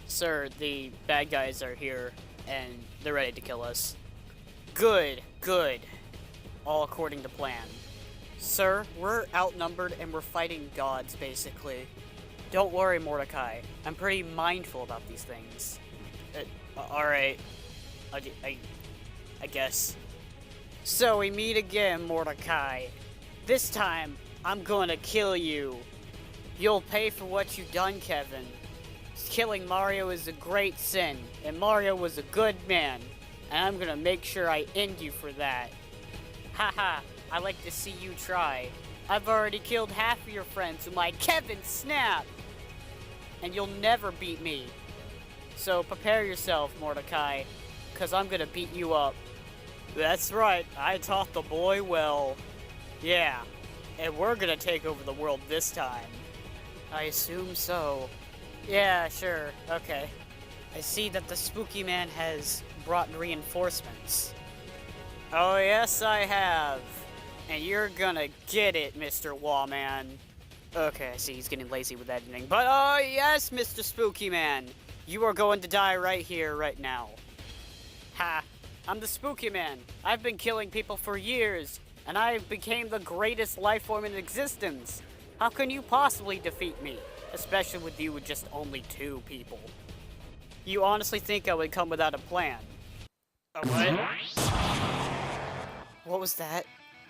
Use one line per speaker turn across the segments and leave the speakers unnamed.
Sir, the bad guys are here, and they're ready to kill us. Good, good. All according to plan. Sir, we're outnumbered and we're fighting gods, basically. Don't worry, Mordecai. I'm pretty mindful about these things. Alright. I guess. So we meet again, Mordecai. This time, I'm gonna kill you. You'll pay for what you've done, Kevin. Killing Mario is a great sin, and Mario was a good man, and I'm gonna make sure I end you for that. Haha, I like to see you try. I've already killed half of your friends with my Kevin Snap! And you'll never beat me. So prepare yourself, Mordecai, cause I'm gonna beat you up. That's right, I taught the boy well. Yeah, and we're gonna take over the world this time. I assume so. Yeah, sure, okay. I see that the Spooky Man has brought reinforcements. Oh yes, I have. And you're gonna get it, Mr. Wallman. Okay, I see he's getting lazy with editing. But oh yes, Mr. Spooky Man. You are going to die right here, right now. Ha! I'm the Spooky Man. I've been killing people for years, and I became the greatest life form in existence. How can you possibly defeat me? Especially with you with just only 2 people. You honestly think I would come without a plan? A what? What was that?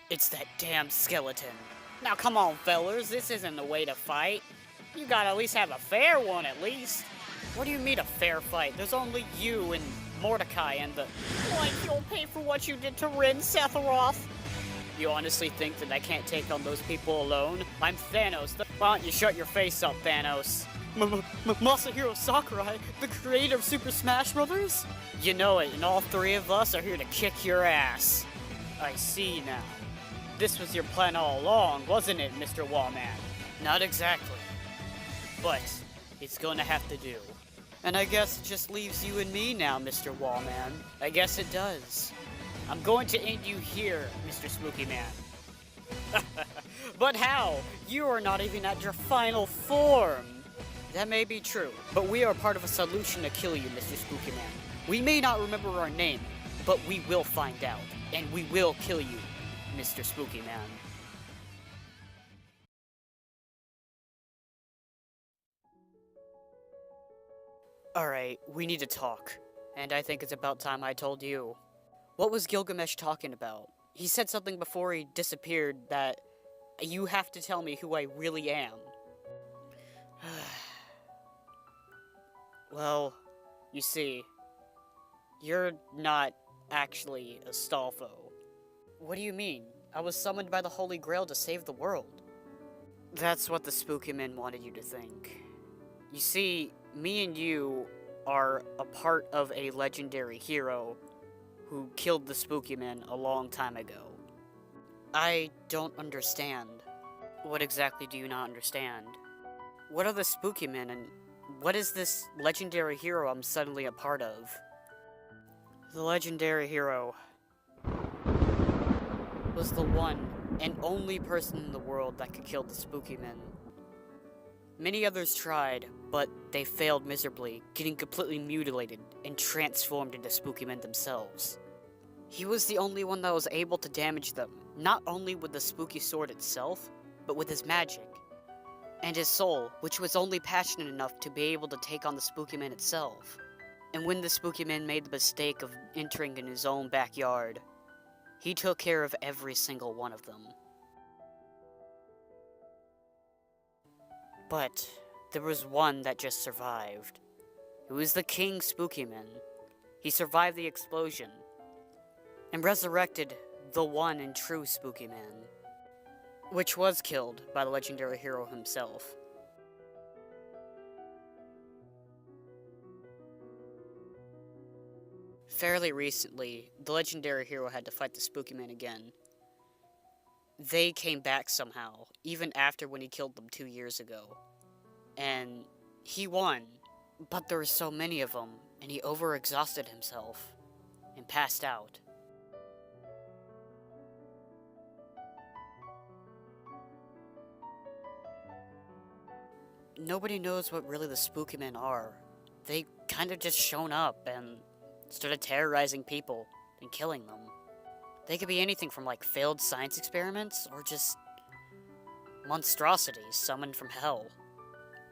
It's that damn skeleton. Now come on, fellers, this isn't the way to fight. You gotta at least have a fair one, at least. What do you mean a fair fight? There's only you and Mordecai and the... Like, you'll pay for what you did to Rin, Sephiroth. You honestly think that I can't take on those people alone? I'm Thanos. Why don't you shut your face up, Thanos? Masahiro Sakurai, the creator of Super Smash Bros.? You know it, and all 3 of us are here to kick your ass. I see now. This was your plan all along, wasn't it, Mr. Wallman? Not exactly. But it's gonna have to do. And I guess it just leaves you and me now, Mr. Wallman. I guess it does. I'm going to end you here, Mr. Spooky Man. But how? You are not even at your final form. That may be true, but we are part of a solution to kill you, Mr. Spooky Man. We may not remember our name, but we will find out, and we will kill you, Mr. Spooky Man. Alright, we need to talk, and I think it's about time I told you. What was Gilgamesh talking about? He said something before he disappeared that you have to tell me who I really am. Well, you see, you're not actually Astolfo. What do you mean? I was summoned by the Holy Grail to save the world. That's what the Spooky Men wanted you to think. You see, me and you are a part of a legendary hero who killed the Spooky Men a long time ago. I don't understand. What exactly do you not understand? What are the Spooky Men, and what is this legendary hero I'm suddenly a part of? The legendary hero was the one and only person in the world that could kill the Spooky Men. Many others tried, but they failed miserably, getting completely mutilated and transformed into Spooky Men themselves. He was the only one that was able to damage them, not only with the spooky sword itself, but with his magic. And his soul, which was only passionate enough to be able to take on the Spooky Man itself. And when the Spooky Man made the mistake of entering in his own backyard, he took care of every single one of them. But there was one that just survived. It was the King Spooky Man. He survived the explosion and resurrected the one and true Spooky Man, which was killed by the legendary hero himself. Fairly recently, the legendary hero had to fight the Spooky Man again. They came back somehow, even after when he killed them 2 years ago. And he won, but there were so many of them, and he overexhausted himself and passed out. Nobody knows what really the Spooky Men are. They kind of just shown up and started terrorizing people and killing them. They could be anything from like failed science experiments or just monstrosities summoned from hell.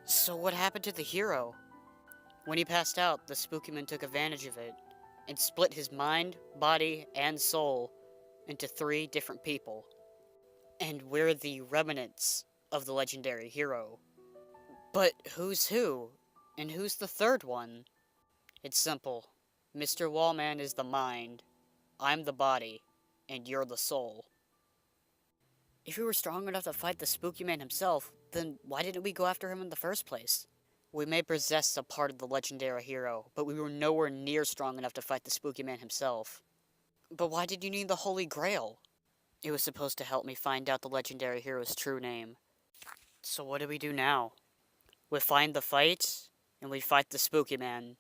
So what happened to the hero? When he passed out, the Spookyman took advantage of it and split his mind, body, and soul into 3 different people. And we're the remnants of the legendary hero. But who's who? And who's the 3rd one? It's simple. Mr. Wallman is the mind, I'm the body, and you're the soul. If we were strong enough to fight the Spookyman himself, then why didn't we go after him in the first place? We may possess a part of the legendary hero, but we were nowhere near strong enough to fight the Spookyman himself. But why did you need the Holy Grail? It was supposed to help me find out the legendary hero's true name. So what do we do now? We find the fight, and we fight the Spookyman.